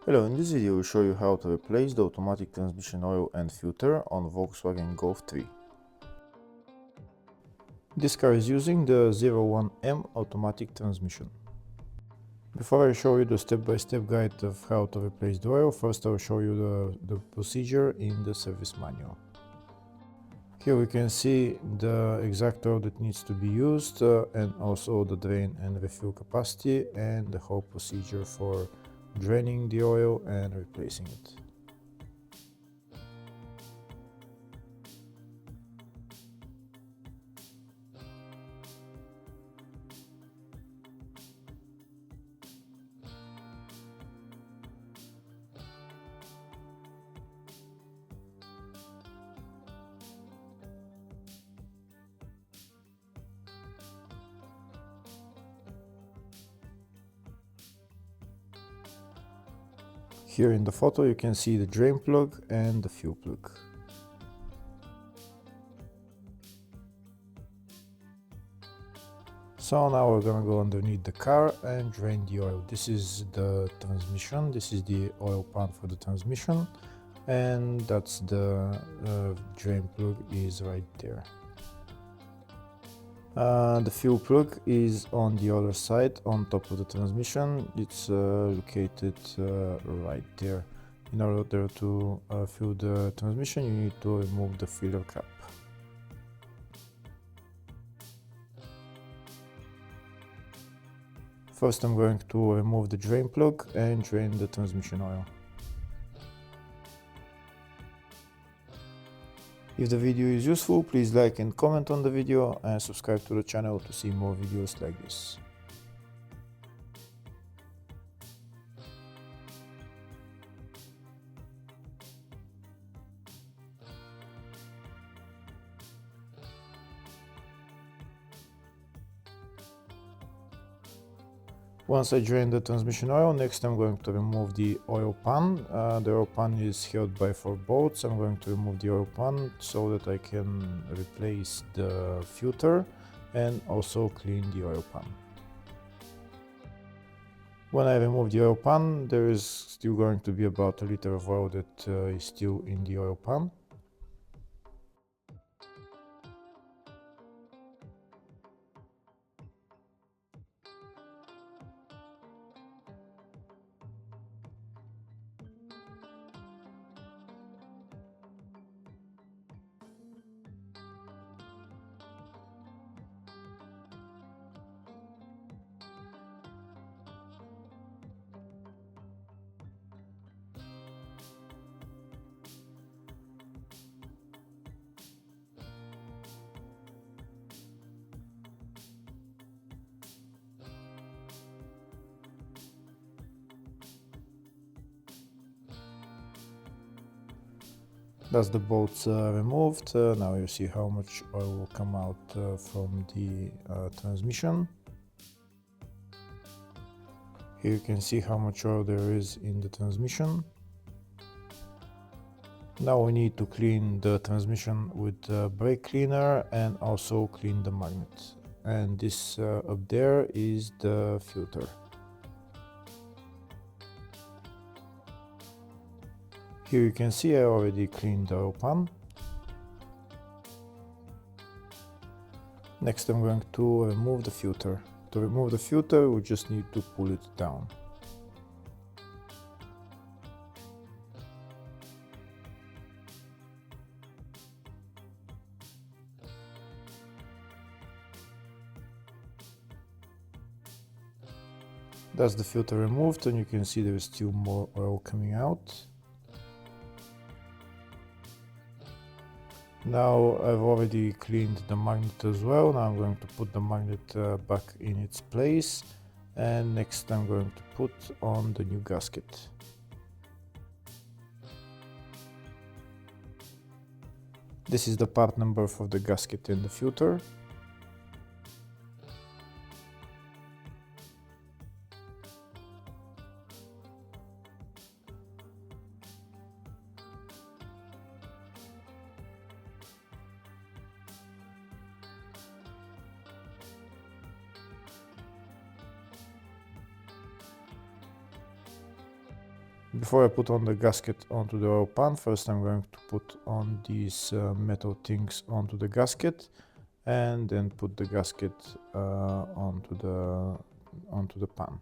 Hello, in this video I will show you how to replace the automatic transmission oil and filter on Volkswagen Golf 3. This car is using the 01M automatic transmission. Before I show you the step-by-step guide of how to replace the oil, first I will show you the procedure in the service manual. Here we can see the exact oil that needs to be used and also the drain and refill capacity and the whole procedure for draining the oil and replacing it. Here in the photo you can see the drain plug and the fuel plug. So now we're gonna go underneath the car and drain the oil. This is the transmission, this is the oil pan for the transmission, and that's the drain plug is right there. The fuel plug is on the other side, on top of the transmission. It's located right there. In order to fill the transmission, you need to remove the filler cap. First I'm going to remove the drain plug and drain the transmission oil. If the video is useful, please like and comment on the video and subscribe to the channel to see more videos like this. Once I drain the transmission oil, next I'm going to remove the oil pan. The oil pan is held by 4 bolts. I'm going to remove the oil pan so that I can replace the filter and also clean the oil pan. When I remove the oil pan, there is still going to be about a liter of oil that is still in the oil pan. That's the bolts removed. Now you see how much oil will come out from the transmission. Here you can see how much oil there is in the transmission. Now we need to clean the transmission with brake cleaner and also clean the magnet. And this up there is the filter. Here you can see I already cleaned the oil pan. Next I'm going to remove the filter. To remove the filter we just need to pull it down. That's the filter removed, and you can see there is still more oil coming out. Now I've already cleaned the magnet as well. Now I'm going to put the magnet back in its place, and next I'm going to put on the new gasket. This is the part number for the gasket and the filter. Before I put on the gasket onto the oil pan, first I'm going to put on these metal things onto the gasket, and then put the gasket onto the pan.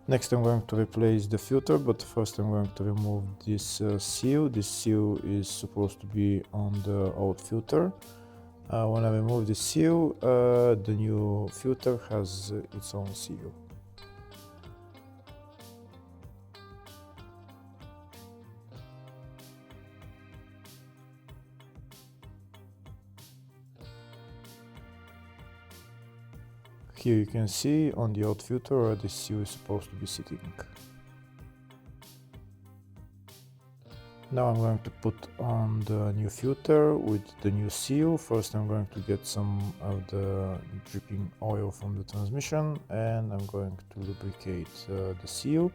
Next I'm going to replace the filter, but first I'm going to remove this seal. This seal is supposed to be on the old filter. When I remove the seal, the new filter has its own seal. Here you can see on the old filter where the seal is supposed to be sitting. Now I'm going to put on the new filter with the new seal. First I'm going to get some of the dripping oil from the transmission, and I'm going to lubricate the seal,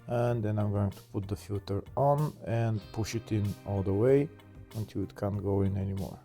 and then I'm going to put the filter on and push it in all the way until it can't go in anymore.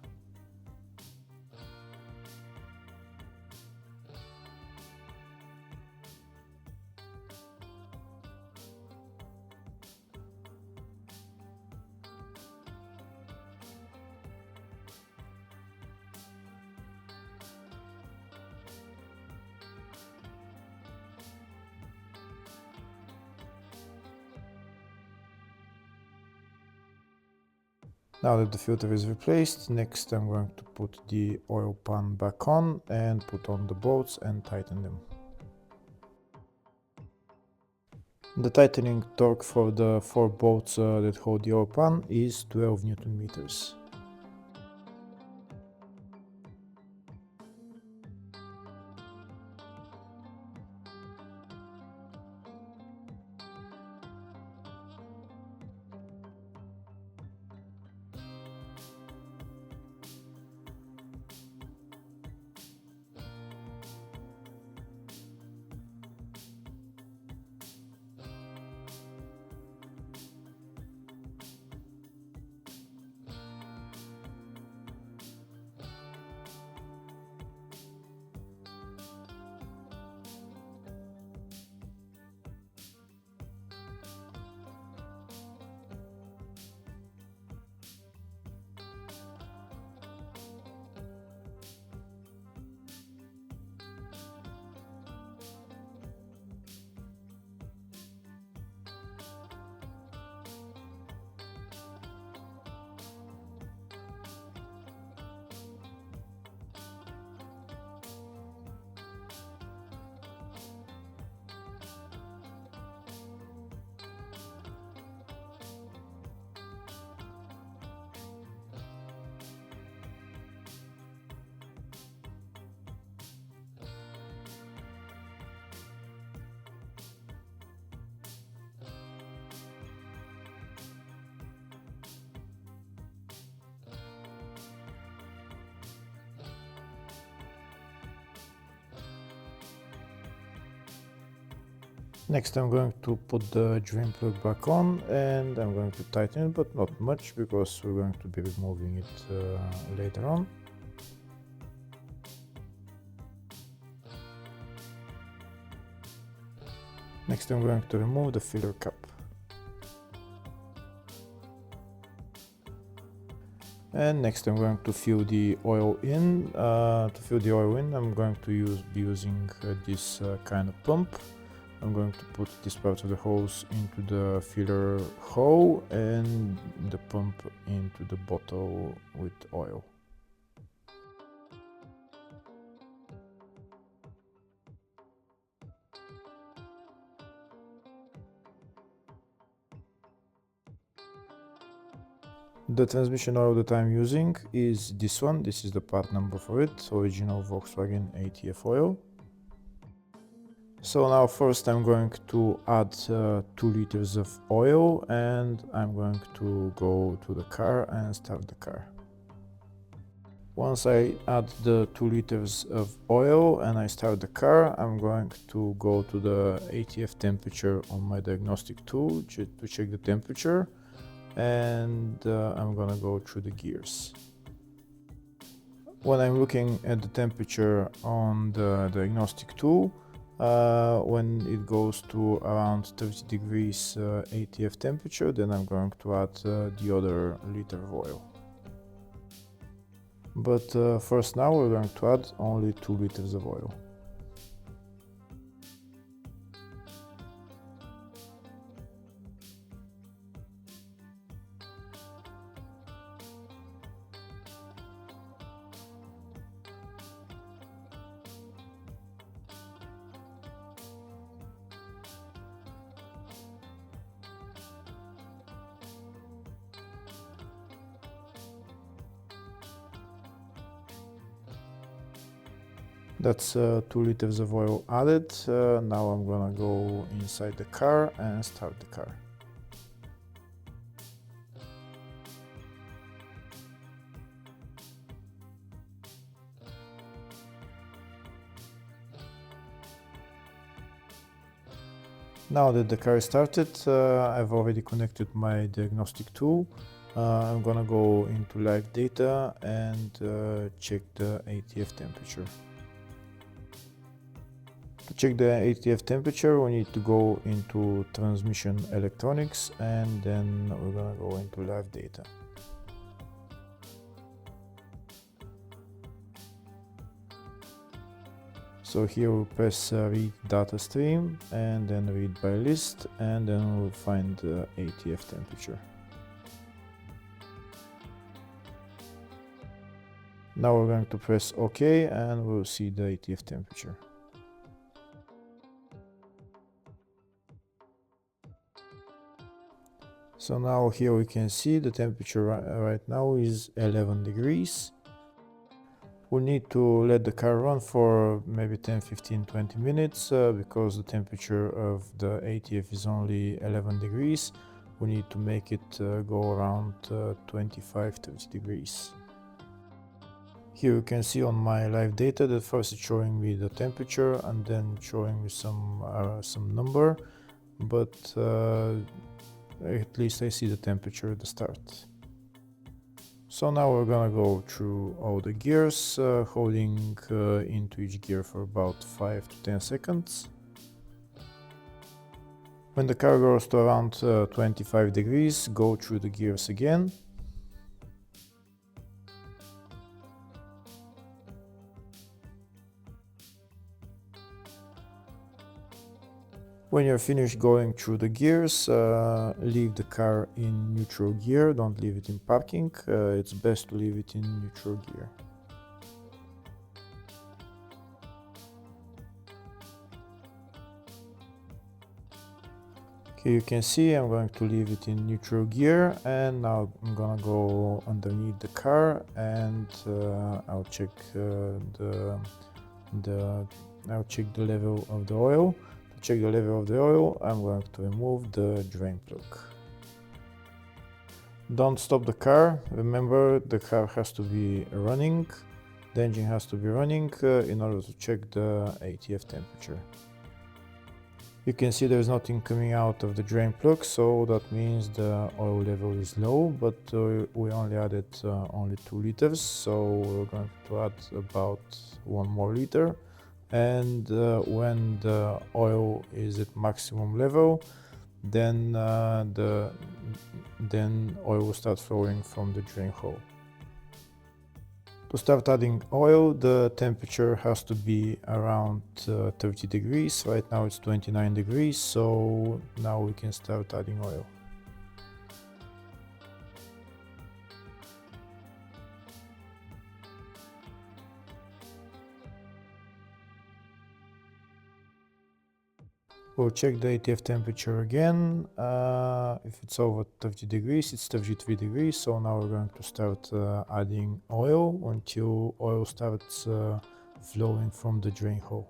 Now that the filter is replaced, next I'm going to put the oil pan back on and put on the bolts and tighten them. The tightening torque for the 4 bolts that hold the oil pan is 12 Newton meters. Next I'm going to put the drain plug back on, and I'm going to tighten it, but not much because we're going to be removing it later on. Next I'm going to remove the filler cap. And next I'm going to fill the oil in. To fill the oil in, I'm going to be using this kind of pump. I'm going to put this part of the hose into the filler hole and the pump into the bottle with oil. The transmission oil that I'm using is this one. This is the part number for it, original Volkswagen ATF oil. So now first I'm going to add 2 liters of oil and I'm going to go to the car and start the car. Once I add the 2 liters of oil and I start the car, I'm going to go to the ATF temperature on my diagnostic tool to check the temperature, and I'm gonna go through the gears. When I'm looking at the temperature on the diagnostic tool, when it goes to around 30 degrees ATF temperature, then I'm going to add the other liter of oil. But first now we're going to add only 2 liters of oil. That's 2 liters of oil added. Now I'm gonna go inside the car and start the car. Now that the car is started, I've already connected my diagnostic tool. I'm gonna go into live data and check the ATF temperature. To check the ATF temperature, we need to go into transmission electronics and then we're gonna go into live data. So here we'll press read data stream and then read by list, and then we'll find the ATF temperature. Now we're going to press OK and we'll see the ATF temperature. So now here we can see the temperature right now is 11 degrees. We need to let the car run for maybe 10, 15, 20 minutes because the temperature of the ATF is only 11 degrees. We need to make it go around 25, 30 degrees. Here you can see on my live data that first it's showing me the temperature and then showing me some number, but at least I see the temperature at the start. So now we're gonna go through all the gears, holding into each gear for about 5 to 10 seconds. When the car goes to around 25 degrees, go through the gears again. When you're finished going through the gears, leave the car in neutral gear, don't leave it in parking. It's best to leave it in neutral gear. Okay, you can see I'm going to leave it in neutral gear, and now I'm gonna go underneath the car and I'll check the level of the oil. Check the level of the oil, I'm going to remove the drain plug. Don't stop the car. Remember, the car has to be running, the engine has to be running in order to check the ATF temperature. You can see there's nothing coming out of the drain plug, so that means the oil level is low, but we only added only 2 liters, so we're going to add about 1 more liter. And when the oil is at maximum level, then oil will start flowing from the drain hole. To start adding oil, the temperature has to be around 30 degrees. Right now it's 29 degrees, so now we can start adding oil. We'll check the ATF temperature again. If it's over 30 degrees, it's 33 degrees. So now we're going to start adding oil until oil starts flowing from the drain hole.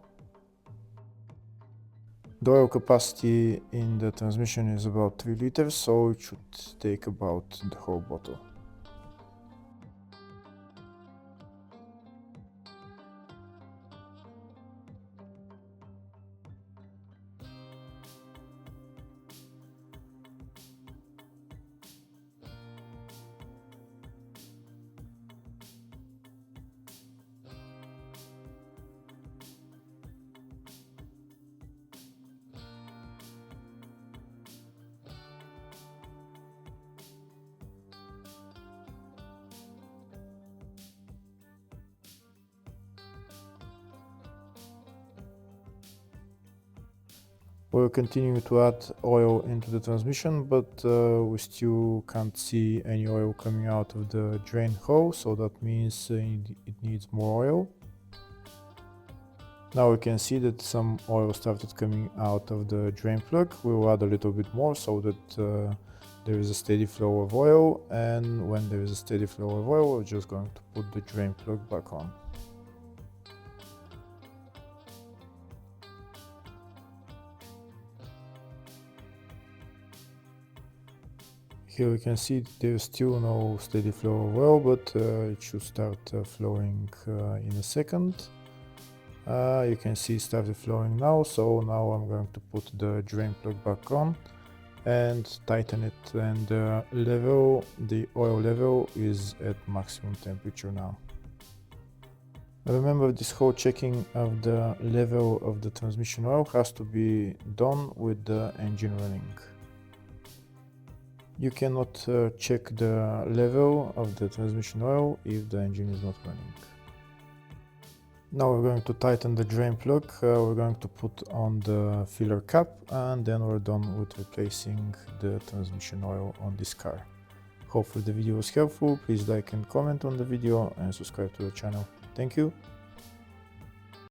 The oil capacity in the transmission is about 3 liters, so it should take about the whole bottle. We're continuing to add oil into the transmission, but we still can't see any oil coming out of the drain hole, so that means it needs more oil. Now we can see that some oil started coming out of the drain plug. We'll add a little bit more so that there is a steady flow of oil, and when there is a steady flow of oil, we're just going to put the drain plug back on. Here we can see there's still no steady flow of oil, but it should start flowing in a second. You can see it started flowing now, so now I'm going to put the drain plug back on and tighten it, and the oil level is at maximum temperature now. Remember, this whole checking of the level of the transmission oil has to be done with the engine running. You cannot check the level of the transmission oil if the engine is not running. Now we're going to tighten the drain plug, we're going to put on the filler cap, and then we're done with replacing the transmission oil on this car. Hopefully the video was helpful. Please like and comment on the video and subscribe to the channel. Thank you.